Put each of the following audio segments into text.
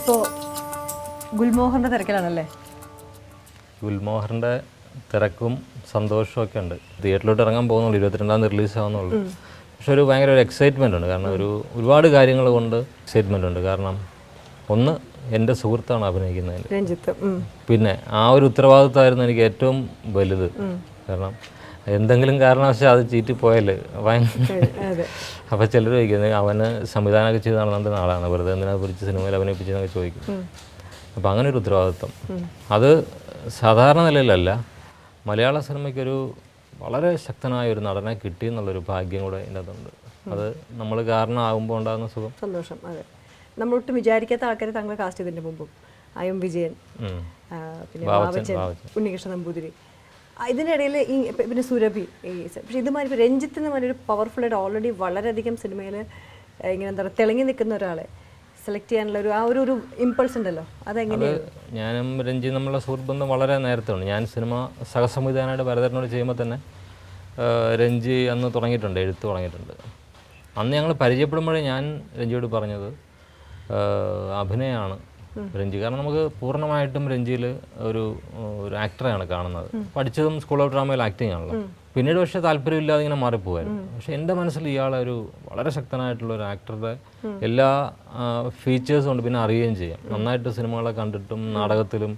ഇപ്പോൾ ഗുൽമോഹറിൻ്റെ തിരക്കിലാണല്ലേ? ഗുൽമോഹറിൻ്റെ തിരക്കും സന്തോഷവും ഒക്കെ ഉണ്ട്. തിയേറ്ററിലോട്ട് ഇറങ്ങാൻ പോകുന്നുള്ളൂ, 22-ാം തീയതി റിലീസ് ആവുന്നുള്ളൂ. പക്ഷെ ഭയങ്കര ഒരു എക്സൈറ്റ്മെൻ്റ് ഉണ്ട്. കാരണം ഒരുപാട് കാര്യങ്ങൾ കൊണ്ട് എക്സൈറ്റ്മെൻ്റ് ഉണ്ട്. കാരണം ഒന്ന്, എൻ്റെ സുഹൃത്താണ് അഭിനയിക്കുന്നതിൽ, രഞ്ജിത്ത്. പിന്നെ ആ ഒരു ഉത്തരവാദിത്തമായിരുന്നു എനിക്ക് ഏറ്റവും വലുത്. കാരണം എന്തെങ്കിലും കാരണവശാൽ അത് ചീറ്റിപ്പോയാൽ അപ്പോൾ ചിലർ ചോദിക്കുന്നത് അവന് സംവിധാനമൊക്കെ ചെയ്ത് നടന്ന ആളാണ്, വെറുതെ എന്തിനാ കുറിച്ച് സിനിമയിൽ അഭിനയിപ്പിച്ചെന്നൊക്കെ ചോദിക്കും. അപ്പോൾ അങ്ങനെ ഒരു ഉത്തരവാദിത്വം, അത് സാധാരണ നിലയിലല്ല, മലയാള സിനിമയ്ക്കൊരു വളരെ ശക്തനായ ഒരു നടനെ കിട്ടി എന്നുള്ളൊരു ഭാഗ്യം കൂടെ ഇതിൻ്റെ അതുണ്ട്. അത് നമ്മൾ കാരണമാകുമ്പോൾ ഉണ്ടാകുന്ന സുഖം, സന്തോഷം. അതെ, നമ്മളൊട്ടും വിചാരിക്കാത്ത ആൾക്കാരെ താങ്കൾ കാസ്റ്റ് ചെയ്തതിൻ്റെ മുമ്പും അയം വിജയൻ, പിന്നെ ഉണ്ണികൃഷ്ണൻ നമ്പൂതിരി, ഇതിനിടയിൽ ഈ പിന്നെ സുരഭി, പക്ഷേ ഇതുമാതിരി ഇപ്പോൾ രഞ്ജിത്ത് എന്ന് പറഞ്ഞൊരു പവർഫുള്ളായിട്ട് ഓൾറെഡി വളരെയധികം സിനിമയിൽ ഇങ്ങനെ എന്താ പറയുക തിളങ്ങി നിൽക്കുന്ന ഒരാളെ സെലക്ട് ചെയ്യാനുള്ള ഒരു ഇമ്പൾസ് ഉണ്ടല്ലോ, അതെങ്ങനെയാണ്? ഞാനും രഞ്ജി നമ്മളുടെ സുഹൃത്ത് ബന്ധം വളരെ നേരത്തെ ഉണ്ട്. ഞാൻ സിനിമ സഹസംവിധാനമായിട്ട് ഭരതനോട് ചെയ്യുമ്പോൾ തന്നെ രഞ്ജി അന്ന് തുടങ്ങിയിട്ടുണ്ട്, എഴുത്ത് തുടങ്ങിയിട്ടുണ്ട്. അന്ന് ഞങ്ങൾ പരിചയപ്പെടുമ്പോഴേ ഞാൻ രഞ്ജിയോട് പറഞ്ഞത് അഭിനയമാണ് രഞ്ജി. കാരണം നമുക്ക് പൂർണ്ണമായിട്ടും രഞ്ജിയിൽ ഒരു ആക്ടറെയാണ് കാണുന്നത്. പഠിച്ചതും സ്കൂൾ ഓഫ് ഡ്രാമയിൽ ആക്ടിങ് ആണല്ലോ. പിന്നീട് പക്ഷേ താല്പര്യമില്ലാതെ ഇങ്ങനെ മാറിപ്പോവായിരുന്നു. പക്ഷേ എൻ്റെ മനസ്സിൽ ഇയാളെ ഒരു വളരെ ശക്തനായിട്ടുള്ള ഒരു ആക്ടറുടെ എല്ലാ ഫീച്ചേഴ്സും കൊണ്ട് പിന്നെ അറിയുകയും ചെയ്യാം. നന്നായിട്ട് സിനിമകളെ കണ്ടിട്ടും നാടകത്തിലും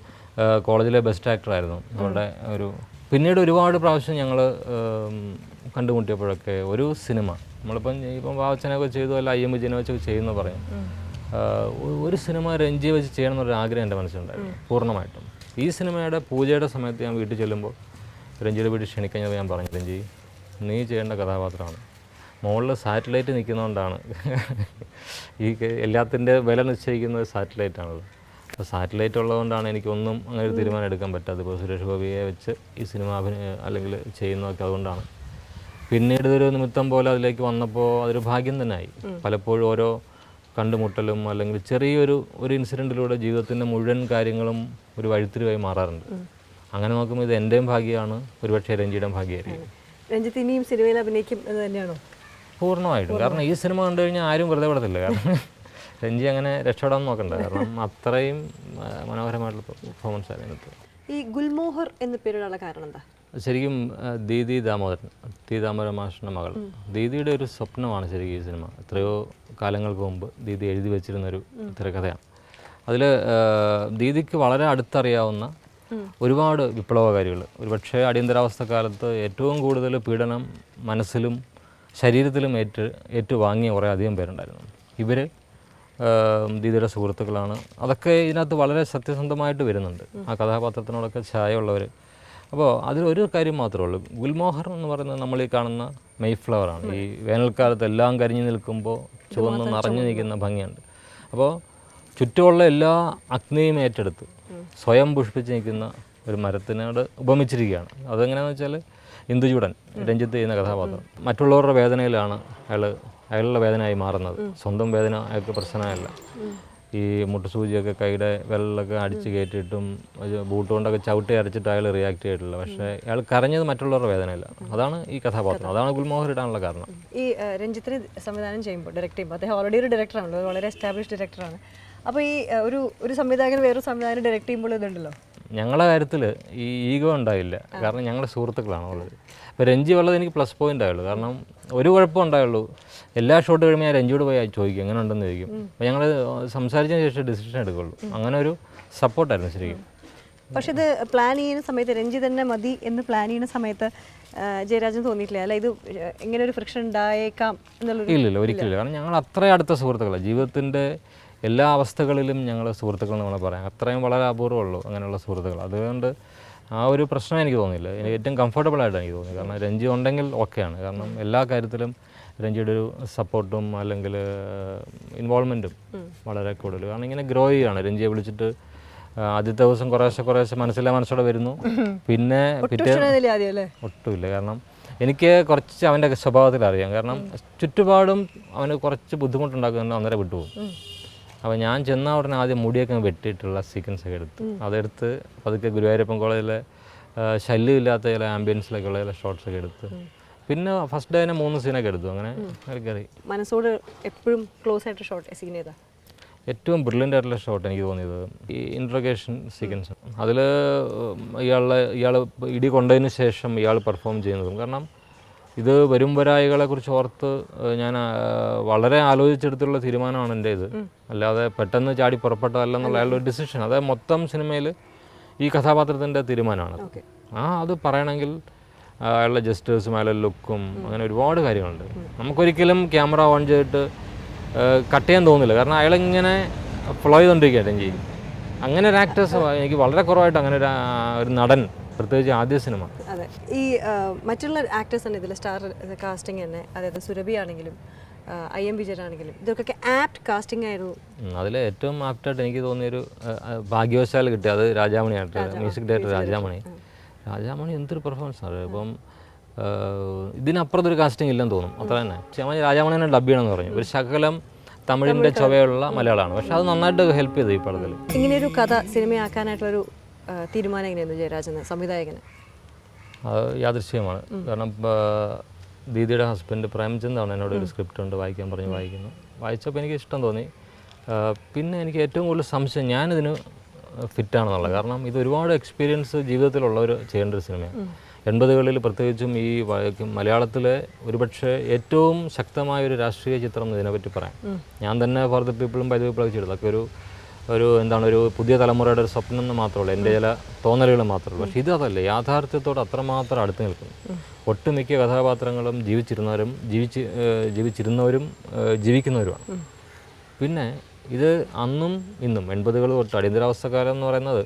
കോളേജിലെ ബെസ്റ്റ് ആക്ടറായിരുന്നു നമ്മുടെ ഒരു. പിന്നീട് ഒരുപാട് പ്രാവശ്യം ഞങ്ങൾ കണ്ടുമുട്ടിയപ്പോഴൊക്കെ ഒരു സിനിമ ഇപ്പം വാവച്ചനൊക്കെ ചെയ്തു, അല്ല അയ്യം വിജയനെ വെച്ചൊക്കെ ചെയ്യുന്നു പറയും, ഒരു സിനിമ രഞ്ജിയെ വെച്ച് ചെയ്യണം എന്നൊരു ആഗ്രഹം എൻ്റെ മനസ്സിലുണ്ടായിരുന്നു പൂർണ്ണമായിട്ടും. ഈ സിനിമയുടെ പൂജയുടെ സമയത്ത് ഞാൻ വീട്ടിൽ ചെല്ലുമ്പോൾ രഞ്ജിയുടെ വീട്ടിൽ ക്ഷണിക്കഴിഞ്ഞത് ഞാൻ പറഞ്ഞു, രഞ്ജി നീ ചെയ്യേണ്ട കഥാപാത്രമാണ്. മുകളിൽ സാറ്റലൈറ്റ് നിൽക്കുന്നതുകൊണ്ടാണ് ഈ എല്ലാത്തിൻ്റെ വില നിശ്ചയിക്കുന്നത് സാറ്റലൈറ്റാണല്ലോ. അപ്പോൾ സാറ്റലൈറ്റ് ഉള്ളതുകൊണ്ടാണ് എനിക്കൊന്നും അങ്ങനെ ഒരു തീരുമാനം എടുക്കാൻ പറ്റാത്തത്. ഇപ്പോൾ സുരേഷ് ഗോപിയെ വെച്ച് ഈ സിനിമ അല്ലെങ്കിൽ ചെയ്യുന്നതൊക്കെ അതുകൊണ്ടാണ്. പിന്നീട് ഇതൊരു നിമിത്തം പോലെ അതിലേക്ക് വന്നപ്പോൾ അതൊരു ഭാഗ്യം തന്നെയായി. പലപ്പോഴും ഓരോ കണ്ടുമുട്ടലും അല്ലെങ്കിൽ ചെറിയൊരു ഇൻസിഡൻറ്റിലൂടെ ജീവിതത്തിൻ്റെ മുഴുവൻ കാര്യങ്ങളും ഒരു വഴിത്തിരിവായി മാറാറുണ്ട്. അങ്ങനെ നോക്കുമ്പോൾ ഇത് എൻ്റെയും ഭാഗ്യമാണ്, ഒരുപക്ഷെ രഞ്ജിയുടെയും ഭാഗ്യമായിരിക്കും. രഞ്ജിത്ത് ഇനിയും സിനിമയിൽ അഭിനയിക്കും എന്ന് തന്നെയാണോ? പൂർണ്ണമായിട്ടും. കാരണം ഈ സിനിമ കണ്ടു കഴിഞ്ഞാൽ ആരും വെറുതെ വിടത്തില്ല. കാരണം രഞ്ജി അങ്ങനെ രക്ഷപ്പെടാൻ നോക്കണ്ട, കാരണം അത്രയും മനോഹരമായിട്ടുള്ള പെർഫോമൻസ് ആയിരുന്നു. ഈ ഗുൽമോഹർ എന്ന പേരിലുള്ള കാരണം എന്താ? ശരിക്കും ദീദി ദാമോദരൻ, ടി ദാമോദരൻ മാഷിൻ്റെ മകൾ ദീദിയുടെ ഒരു സ്വപ്നമാണ് ശരിക്കും ഈ സിനിമ. എത്രയോ കാലങ്ങൾക്ക് മുമ്പ് ദീദി എഴുതി വെച്ചിരുന്നൊരു തിരക്കഥയാണ്. അതിൽ ദീദിക്ക് വളരെ അടുത്തറിയാവുന്ന ഒരുപാട് വിപ്ലവകാരികൾ, ഒരുപക്ഷെ അടിയന്തരാവസ്ഥ കാലത്ത് ഏറ്റവും കൂടുതൽ പീഡനം മനസ്സിലും ശരീരത്തിലും ഏറ്റുവാങ്ങിയ കുറേ അധികം പേരുണ്ടായിരുന്നു. ഇവർ ദീദിയുടെ സുഹൃത്തുക്കളാണ്. അതൊക്കെ ഇതിനകത്ത് വളരെ സത്യസന്ധമായിട്ട് വരുന്നുണ്ട്, ആ കഥാപാത്രത്തിനോടൊക്കെ ഛായയുള്ളവർ. അപ്പോൾ അതിലൊരു കാര്യം മാത്രമേ ഉള്ളൂ, ഗുൽമോഹർ എന്ന് പറയുന്നത് നമ്മൾ ഈ കാണുന്ന മെയ്ഫ്ലവറാണ്. ഈ വേനൽക്കാലത്ത് എല്ലാം കരിഞ്ഞു നിൽക്കുമ്പോൾ ചുവന്ന് നിറഞ്ഞു നിൽക്കുന്ന ഭംഗിയുണ്ട്. അപ്പോൾ ചുറ്റുമുള്ള എല്ലാ അഗ്നിയും ഏറ്റെടുത്ത് സ്വയം പുഷ്പിച്ച് നിൽക്കുന്ന ഒരു മരത്തിനോട് ഉപമിച്ചിരിക്കുകയാണ്. അതെങ്ങനെയാണെന്ന് വെച്ചാൽ ഇന്ദുചൂടൻ, രഞ്ജിത്ത് ചെയ്യുന്ന കഥാപാത്രം, മറ്റുള്ളവരുടെ വേദനയിലാണ് അയാളുടെ വേദനയായി മാറുന്നത്. സ്വന്തം വേദന അയാൾക്ക് പ്രശ്നമല്ല. ഈ മുട്ടുസൂചിയൊക്കെ കൈയുടെ വെള്ളമൊക്കെ അടിച്ച് കയറ്റിയിട്ടും ബൂട്ട് കൊണ്ടൊക്കെ ചവിട്ടി അരച്ചിട്ട് അയാൾ റിയാക്ട് ചെയ്തിട്ടില്ല. പക്ഷേ അയാൾ കരഞ്ഞത് മറ്റുള്ളവരുടെ വേദനയില്ല. അതാണ് ഈ കഥാപാത്രം, അതാണ് ഗുൽമോഹർ ഇടാനുള്ള കാരണം. ഈ രഞ്ജിത്തിന് സംവിധാനം ചെയ്യുമ്പോൾ, ഡയറക്റ്റ് ചെയ്യുമ്പോൾ, അദ്ദേഹം ഓൾറെഡി ഒരു ഡയറക്ടറാണല്ലോ, വളരെ എസ്റ്റാബ്ലിഷ്ഡ് ഡയറക്ടറാണ്. അപ്പോൾ ഈ ഒരു സംവിധായകൻ വേറൊരു സംവിധാനം ഡയറക്റ്റ് ചെയ്യുമ്പോൾ ഇതുണ്ടല്ലോ, ഞങ്ങളുടെ കാര്യത്തിൽ ഈ ഈഗോ ഉണ്ടായില്ല. കാരണം ഞങ്ങളുടെ സുഹൃത്തുക്കളാണ് ഉള്ളത്. ഇപ്പോൾ രഞ്ജി ഉള്ളത് എനിക്ക് പ്ലസ് പോയിൻ്റ് ആയുള്ളൂ. കാരണം ഒരു കുഴപ്പം ഉണ്ടായുള്ളൂ, എല്ലാ ഷോട്ട് കഴിയുമ്പോൾ ഞാൻ രഞ്ജിയോട് പോയി ചോദിക്കും എങ്ങനെ ഉണ്ടെന്ന് ചോദിക്കും. അപ്പോൾ ഞങ്ങൾ സംസാരിച്ചതിന് ശേഷം ഡിസിഷൻ എടുക്കുള്ളൂ. അങ്ങനെ ഒരു സപ്പോർട്ടായിരുന്നു ശരിക്കും. പക്ഷെ ഇത് പ്ലാൻ ചെയ്യുന്ന സമയത്ത് രഞ്ജി തന്നെ മതി എന്ന് പ്ലാൻ ചെയ്യുന്ന സമയത്ത് ജയരാജൻ തോന്നിയിട്ടില്ല, അല്ല ഇത് ഇങ്ങനെ ഒരു ഫ്രിക്ഷൻ ഉണ്ടായേക്കാം എന്നുള്ളത്? ഇല്ലില്ല, ഒരിക്കലില്ല. കാരണം ഞങ്ങൾ അത്ര അടുത്ത സുഹൃത്തുക്കളാണ്. ജീവിതത്തിൻ്റെ എല്ലാ അവസ്ഥകളിലും ഞങ്ങൾ സുഹൃത്തുക്കൾ നമ്മൾ പറയാം, അത്രയും വളരെ അപൂർവമുള്ളൂ അങ്ങനെയുള്ള സുഹൃത്തുക്കൾ. അതുകൊണ്ട് ആ ഒരു പ്രശ്നം എനിക്ക് തോന്നിയില്ല. എനിക്ക് ഏറ്റവും കംഫർട്ടബിളായിട്ടാണ് എനിക്ക് തോന്നിയത്. കാരണം രഞ്ജി ഉണ്ടെങ്കിൽ ഓക്കെയാണ്. കാരണം എല്ലാ കാര്യത്തിലും രഞ്ജിയുടെ ഒരു സപ്പോർട്ടും അല്ലെങ്കിൽ ഇൻവോൾവ്മെൻറ്റും വളരെ കൂടുതൽ. കാരണം ഇങ്ങനെ ഗ്രോ ചെയ്യുകയാണ്. രഞ്ജിയെ വിളിച്ചിട്ട് ആദ്യത്തെ ദിവസം കുറേശ്ശെ മനസ്സിലോടെ വരുന്നു, പിന്നെ ഒട്ടുമില്ല. കാരണം എനിക്ക് കുറച്ച് അവൻ്റെ സ്വഭാവത്തിൽ അറിയാം. കാരണം ചുറ്റുപാടും അവന് കുറച്ച് ബുദ്ധിമുട്ടുണ്ടാക്കുന്നത് അന്നേരം വിട്ടുപോകും. അപ്പോൾ ഞാൻ ചെന്ന ഉടനെ ആദ്യം മുടിയൊക്കെ വെട്ടിയിട്ടുള്ള സീക്വൻസ് ഒക്കെ അതെടുത്ത് പതുക്കെ ഗുരുവായൂരപ്പൻ കോളേജിലെ ശല്യമില്ലാത്ത ചില ആംബിയൻസിലൊക്കെയുള്ള ചില ഷോട്ട്സ് ഒക്കെ എടുത്ത് പിന്നെ ഫസ്റ്റ് ഡേ തന്നെ 3 സീനൊക്കെ എടുത്തു. അങ്ങനെ കയറി. മനസ്സോട് എപ്പോഴും ക്ലോസ് ആയിട്ട് ഷോട്ട് സീൻ ചെയ്താ ഏറ്റവും ബ്രില്യൻ്റ് ആയിട്ടുള്ള ഷോട്ട് എനിക്ക് തോന്നിയത് ഈ ഇൻട്രഗേഷൻ സീക്വൻസ്. അതിൽ ഇയാൾ ഇടി കൊണ്ടതിന് ശേഷം ഇയാൾ പെർഫോം ചെയ്യുന്നതും, കാരണം ഇത് വരും വരായികളെ കുറിച്ച് ഓർത്ത് ഞാൻ വളരെ ആലോചിച്ചെടുത്തുള്ള തീരുമാനമാണ് എൻ്റെ ഇത്, അല്ലാതെ പെട്ടെന്ന് ചാടി പുറപ്പെട്ടതല്ലെന്നുള്ള അയാളുടെ ഒരു ഡിസിഷൻ. അതായത് മൊത്തം സിനിമയിൽ ഈ കഥാപാത്രത്തിൻ്റെ തീരുമാനമാണ്. അത് പറയണമെങ്കിൽ അയാളുടെ ജസ്റ്റേഴ്സും അയാളുടെ ലുക്കും അങ്ങനെ ഒരുപാട് കാര്യങ്ങളുണ്ട്. നമുക്കൊരിക്കലും ക്യാമറ ഓൺ ചെയ്തിട്ട് കട്ട് ചെയ്യാൻ തോന്നില്ല, കാരണം അയാളിങ്ങനെ ഫ്ലോ ചെയ്തുകൊണ്ടിരിക്കുകയായിട്ടും ചെയ്യും. അങ്ങനെ ഒരു ആക്ടേഴ്സ് എനിക്ക് വളരെ കുറവായിട്ട് അങ്ങനെ ഒരു നടൻ, പ്രത്യേകിച്ച് ആദ്യ സിനിമ. അതെ, ഈ മറ്റുള്ള ആക്ടേഴ്സ് തന്നെ ഇതിൽ സ്റ്റാർ കാസ്റ്റിംഗ് തന്നെ, അതായത് സുരഭി ആണെങ്കിലും IM വിജയനാണെങ്കിലും ഇതൊക്കെ ആപ്റ്റ് കാസ്റ്റിംഗ് ആയിരുന്നു. അതിൽ ഏറ്റവും ആപ്റ്റായിട്ട് എനിക്ക് തോന്നിയൊരു ഭാഗ്യവശാൽ കിട്ടിയ അത് രാജാമണിയായിട്ട്, മ്യൂസിക് ഡയറക്ടർ രാജാമണി എന്തൊരു പെർഫോമൻസ് ആണ്. ഇപ്പം ഇതിനപ്പുറത്തൊരു കാസ്റ്റിംഗ് ഇല്ലെന്ന് തോന്നും, അത്ര തന്നെ. പക്ഷേ രാജാമണി തന്നെ ഡബ് ചെയ്യണമെന്ന് പറഞ്ഞു. ഒരു ശകലം തമിഴിൻ്റെ ചുവയുള്ള മലയാളമാണ്, പക്ഷെ അത് നന്നായിട്ട് ഹെൽപ്പ് ചെയ്തു ഈ പടത്തിൽ. ഇങ്ങനെയൊരു കഥ സിനിമയാക്കാനായിട്ടുള്ളൊരു തീരുമാനം എങ്ങനെയായിരുന്നു ജയരാജന്, സംവിധായകന്? അത് യാദൃശ്യമാണ്. കാരണം ദീദിയുടെ ഹസ്ബൻഡ് പ്രേംചന്ദാണ് എന്നോട് ഒരു സ്ക്രിപ്റ്റ് ഉണ്ട് വായിക്കാൻ പറഞ്ഞ് വായിക്കുന്നു. വായിച്ചപ്പോൾ എനിക്ക് ഇഷ്ടം തോന്നി. പിന്നെ എനിക്ക് ഏറ്റവും കൂടുതൽ സംശയം ഞാനിതിന് ഫിറ്റാണെന്നുള്ളത്, കാരണം ഇത് ഒരുപാട് എക്സ്പീരിയൻസ് ജീവിതത്തിലുള്ളവർ ചെയ്യേണ്ട ഒരു സിനിമയാണ്. 80കളിൽ പ്രത്യേകിച്ചും ഈ മലയാളത്തിലെ ഒരുപക്ഷെ ഏറ്റവും ശക്തമായൊരു രാഷ്ട്രീയ ചിത്രം ഇതിനെപ്പറ്റി പറയാം. ഞാൻ തന്നെ ഫോർ ദ പീപ്പിളും ബൈ ദ പീപ്പിളൊക്കെ ചെയ്തത് അതൊക്കെ ഒരു പുതിയ തലമുറയുടെ ഒരു സ്വപ്നം എന്ന് മാത്രമല്ല, എൻ്റെ ചില തോന്നലുകൾ മാത്രമേ ഉള്ളൂ. പക്ഷേ ഇത് അതല്ല, യാഥാർത്ഥ്യത്തോട് അത്രമാത്രം അടുത്ത് നിൽക്കുന്നു. ഒട്ടുമിക്ക കഥാപാത്രങ്ങളും ജീവിച്ചിരുന്നവരും ജീവിക്കുന്നവരുമാണ്. പിന്നെ ഇത് അന്നും ഇന്നും 80കൾ തൊട്ട് അടിയന്തരാവസ്ഥക്കാലം എന്ന് പറയുന്നത്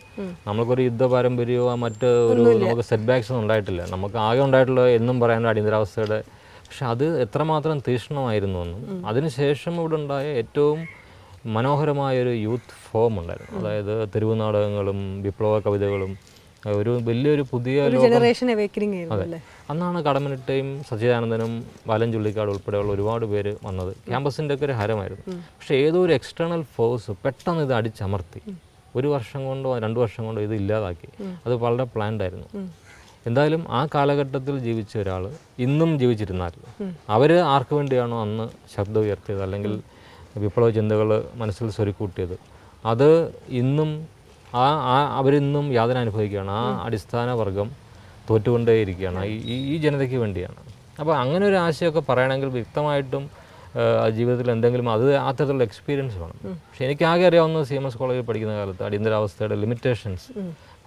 നമ്മൾക്കൊരു യുദ്ധ പാരമ്പര്യമോ നമുക്ക് സെറ്റ് ബാക്സ് ഒന്നും ഉണ്ടായിട്ടില്ല. നമുക്ക് ആകെ ഉണ്ടായിട്ടുള്ള എന്നും പറയാനുള്ള അടിയന്തരാവസ്ഥയുടെ, പക്ഷെ അത് എത്രമാത്രം തീക്ഷ്ണമായിരുന്നു എന്നും അതിനുശേഷം ഇവിടെ ഉണ്ടായ ഏറ്റവും മനോഹരമായൊരു യൂത്ത് ഫോം ഉണ്ടായിരുന്നു. അതായത് തെരുവ് നാടകങ്ങളും വിപ്ലവ കവിതകളും ഒരു വലിയൊരു പുതിയ അതെ. അന്നാണ് കടമ്മനിട്ടയും സച്ചിദാനന്ദനും ബാലൻ ചുള്ളിക്കാട് ഉൾപ്പെടെയുള്ള ഒരുപാട് പേര് വന്നത്. ക്യാമ്പസിൻ്റെ ഒക്കെ ഒരു ഹരമായിരുന്നു. പക്ഷേ ഏതോ ഒരു എക്സ്റ്റേണൽ ഫോഴ്സ് പെട്ടെന്ന് ഇത് അടിച്ചമർത്തി 1 വർഷം കൊണ്ടോ 2 വർഷം കൊണ്ടോ ഇത് ഇല്ലാതാക്കി. അത് വളരെ പ്ലാൻഡ് ആയിരുന്നു. എന്തായാലും ആ കാലഘട്ടത്തിൽ ജീവിച്ച ഒരാൾ ഇന്നും ജീവിച്ചിരുന്നാൽ അവർ ആർക്ക് വേണ്ടിയാണോ അന്ന് ശബ്ദം ഉയർത്തിയത് അല്ലെങ്കിൽ വിപ്ലവ ചിന്തകൾ മനസ്സിൽ സ്വരുക്കൂട്ടിയത്, അത് ഇന്നും അവരിന്നും യാതന അനുഭവിക്കുകയാണ്. ആ അടിസ്ഥാന വർഗം തോറ്റുകൊണ്ടേയിരിക്കുകയാണ് ഈ ജനതയ്ക്ക് വേണ്ടിയാണ്. അപ്പോൾ അങ്ങനെ ഒരു ആശയമൊക്കെ പറയണമെങ്കിൽ വ്യക്തമായിട്ടും ജീവിതത്തിൽ എന്തെങ്കിലും അത്തരത്തിലുള്ള എക്സ്പീരിയൻസ് വേണം. പക്ഷേ എനിക്കാകെ അറിയാവുന്നത് CMS കോളേജിൽ പഠിക്കുന്ന കാലത്ത് അടിയന്തരാവസ്ഥയുടെ ലിമിറ്റേഷൻസ്,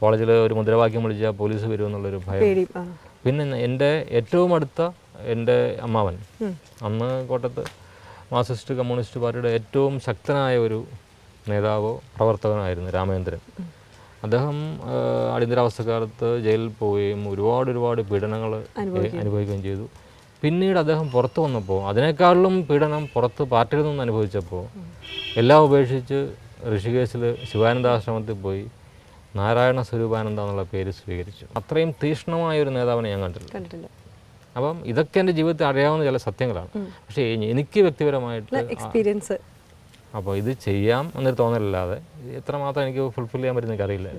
കോളേജിൽ ഒരു മുദ്രാവാക്യം വിളിച്ചാൽ പോലീസ് വരുമെന്നുള്ളൊരു ഭയം. പിന്നെ എൻ്റെ ഏറ്റവും അടുത്ത എൻ്റെ അമ്മാവൻ അന്ന് കോട്ടയത്ത് മാർക്സിസ്റ്റ് കമ്മ്യൂണിസ്റ്റ് പാർട്ടിയുടെ ഏറ്റവും ശക്തനായ ഒരു നേതാവോ പ്രവർത്തകനായിരുന്നു രാമേന്ദ്രൻ. അദ്ദേഹം അടിയന്തരാവസ്ഥക്കാലത്ത് ജയിലിൽ പോവുകയും ഒരുപാട് പീഡനങ്ങൾ അനുഭവിക്കുകയും ചെയ്തു. പിന്നീട് അദ്ദേഹം പുറത്തു വന്നപ്പോൾ അതിനേക്കാളും പീഡനം പുറത്ത് പാർട്ടിയിൽ നിന്ന് അനുഭവിച്ചപ്പോൾ എല്ലാം ഉപേക്ഷിച്ച് ഋഷികേശിൽ ശിവാനന്ദാശ്രമത്തിൽ പോയി നാരായണ സ്വരൂപാനന്ദ എന്നുള്ള പേര് സ്വീകരിച്ചു. അത്രയും തീക്ഷ്ണമായൊരു നേതാവിനെ ഞാൻ കണ്ടിട്ടില്ല. അപ്പം ഇതൊക്കെ എൻ്റെ ജീവിതത്തിൽ അറിയാവുന്ന ചില സത്യങ്ങളാണ്. പക്ഷേ എനിക്ക് വ്യക്തിപരമായിട്ട് എക്സ്പീരിയൻസ്, അപ്പോൾ ഇത് ചെയ്യാം എന്നൊരു തോന്നലല്ലാതെ എത്രമാത്രം എനിക്ക് ഫുൾഫിൽ ചെയ്യാൻ പറ്റുന്ന എനിക്കറിയില്ല.